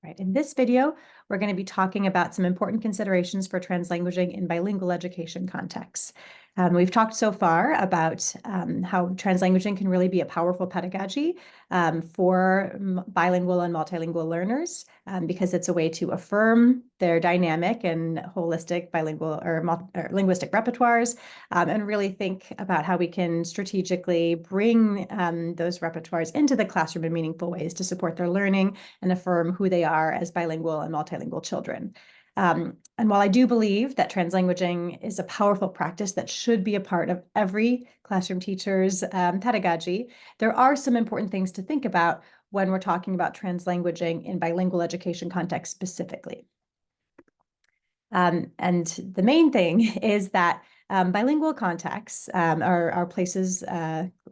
Right. In this video, we're going to be talking about some important considerations for translanguaging in bilingual education contexts. We've talked so far about how translanguaging can really be a powerful pedagogy for bilingual and multilingual learners because it's a way to affirm their dynamic and holistic bilingual or linguistic repertoires and really think about how we can strategically bring those repertoires into the classroom in meaningful ways to support their learning and affirm who they are as bilingual and multilingual children. And while I do believe that translanguaging is a powerful practice that should be a part of every classroom teacher's pedagogy, there are some important things to think about when we're talking about translanguaging in bilingual education context specifically. And the main thing is that bilingual contexts are places,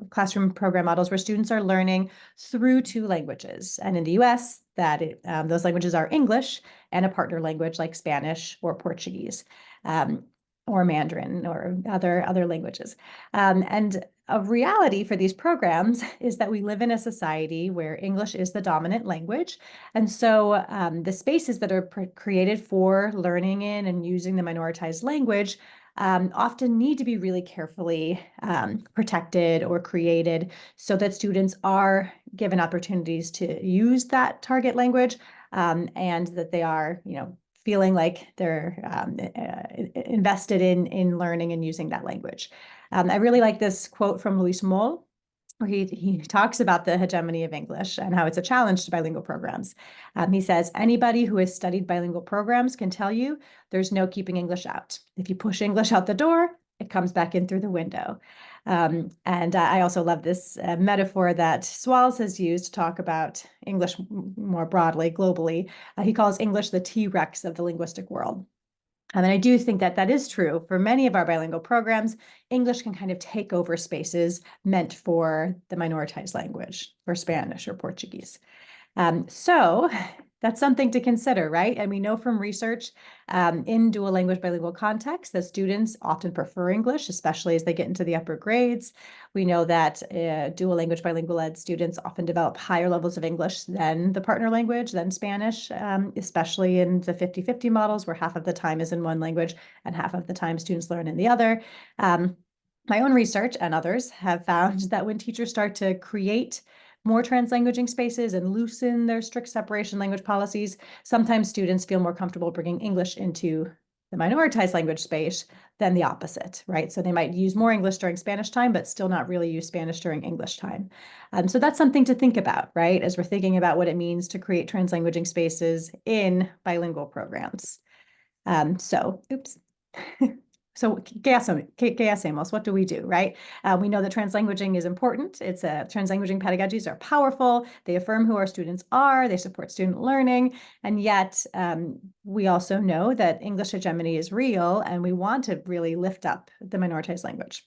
classroom program models where students are learning through two languages. And in the US, those languages are English and a partner language like Spanish or Portuguese or Mandarin or other languages. And a reality for these programs is that we live in a society where English is the dominant language. And so the spaces that are created for learning in and using the minoritized language often need to be really carefully protected or created so that students are given opportunities to use that target language and that they are, feeling like they're invested in learning and using that language. I really like this quote from Luis Moll, where he talks about the hegemony of English and how it's a challenge to bilingual programs. He says, anybody who has studied bilingual programs can tell you there's no keeping English out. If you push English out the door, it comes back in through the window. And I also love this metaphor that Swallows has used to talk about English more broadly, globally. He calls English the T-Rex of the linguistic world. And I do think that that is true for many of our bilingual programs. English can kind of take over spaces meant for the minoritized language, for Spanish or Portuguese. So that's something to consider, right? And we know from research in dual language bilingual contexts that students often prefer English, especially as they get into the upper grades. We know that dual language bilingual ed students often develop higher levels of English than the partner language, than Spanish, especially in the 50-50 models where half of the time is in one language and half of the time students learn in the other. My own research and others have found that when teachers start to create more translanguaging spaces and loosen their strict separation language policies, sometimes students feel more comfortable bringing English into the minoritized language space than the opposite, right? So they might use more English during Spanish time, but still not really use Spanish during English time. So that's something to think about, right? As we're thinking about what it means to create translanguaging spaces in bilingual programs. So, ¿qué hacemos? What do we do, right? We know that translanguaging is important. Translanguaging pedagogies are powerful. They affirm who our students are. They support student learning. And yet, we also know that English hegemony is real, and we want to really lift up the minoritized language.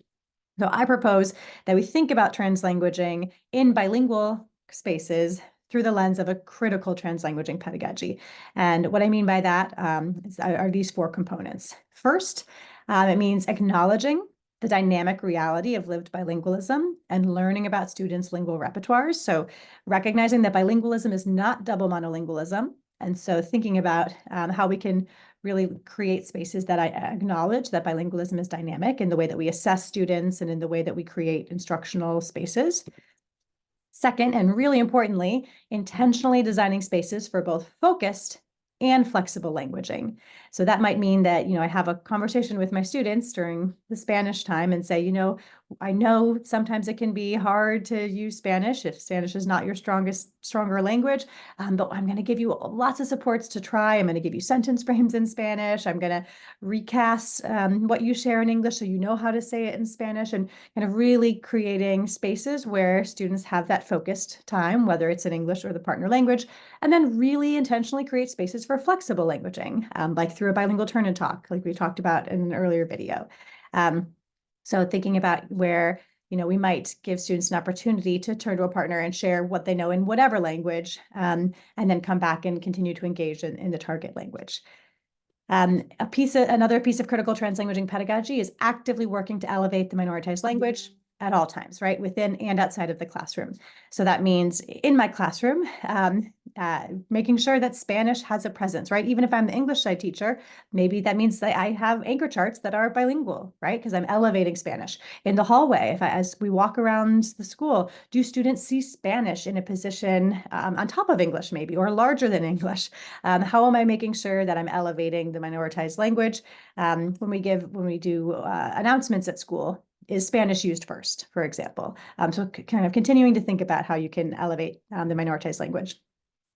So I propose that we think about translanguaging in bilingual spaces through the lens of a critical translanguaging pedagogy. And what I mean by that are these four components. First, it means acknowledging the dynamic reality of lived bilingualism and learning about students' lingual repertoires. So recognizing that bilingualism is not double monolingualism. And so thinking about how we can really create spaces that I acknowledge that bilingualism is dynamic in the way that we assess students and in the way that we create instructional spaces. Second, and really importantly, intentionally designing spaces for both focused and flexible languaging. So that might mean that, I have a conversation with my students during the Spanish time and say, I know sometimes it can be hard to use Spanish if Spanish is not your stronger language, but I'm going to give you lots of supports to try. I'm going to give you sentence frames in Spanish. I'm going to recast what you share in English so you know how to say it in Spanish, and kind of really creating spaces where students have that focused time, whether it's in English or the partner language, and then really intentionally create spaces for flexible languaging, like through a bilingual turn and talk, like we talked about in an earlier video. So thinking about where, we might give students an opportunity to turn to a partner and share what they know in whatever language, and then come back and continue to engage in the target language. Another piece of critical translanguaging pedagogy is actively working to elevate the minoritized language at all times, right? Within and outside of the classroom. So that means in my classroom, making sure that Spanish has a presence, right? Even if I'm the English side teacher, maybe that means that I have anchor charts that are bilingual, right? Because I'm elevating Spanish. In the hallway, as we walk around the school, do students see Spanish in a position on top of English maybe, or larger than English? How am I making sure that I'm elevating the minoritized language? When we do announcements at school, is Spanish used first, for example? So kind of continuing to think about how you can elevate the minoritized language.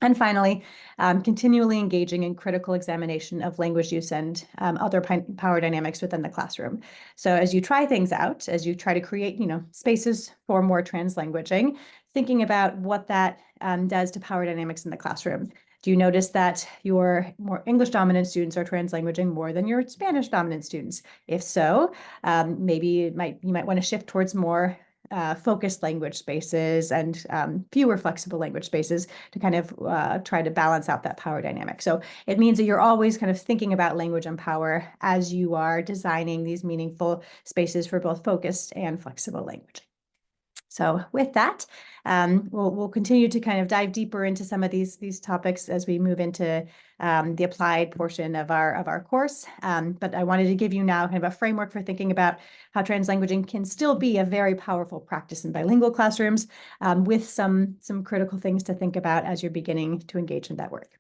And finally, continually engaging in critical examination of language use and other power dynamics within the classroom. So as you try things out, as you try to create, spaces for more translanguaging, thinking about what that does to power dynamics in the classroom. Do you notice that your more English dominant students are translanguaging more than your Spanish dominant students? If so, maybe you might want to shift towards more focused language spaces and fewer flexible language spaces to kind of try to balance out that power dynamic. So it means that you're always kind of thinking about language and power as you are designing these meaningful spaces for both focused and flexible language. So with that, we'll continue to kind of dive deeper into some of these topics as we move into the applied portion of our course. But I wanted to give you now kind of a framework for thinking about how translanguaging can still be a very powerful practice in bilingual classrooms with some critical things to think about as you're beginning to engage in that work.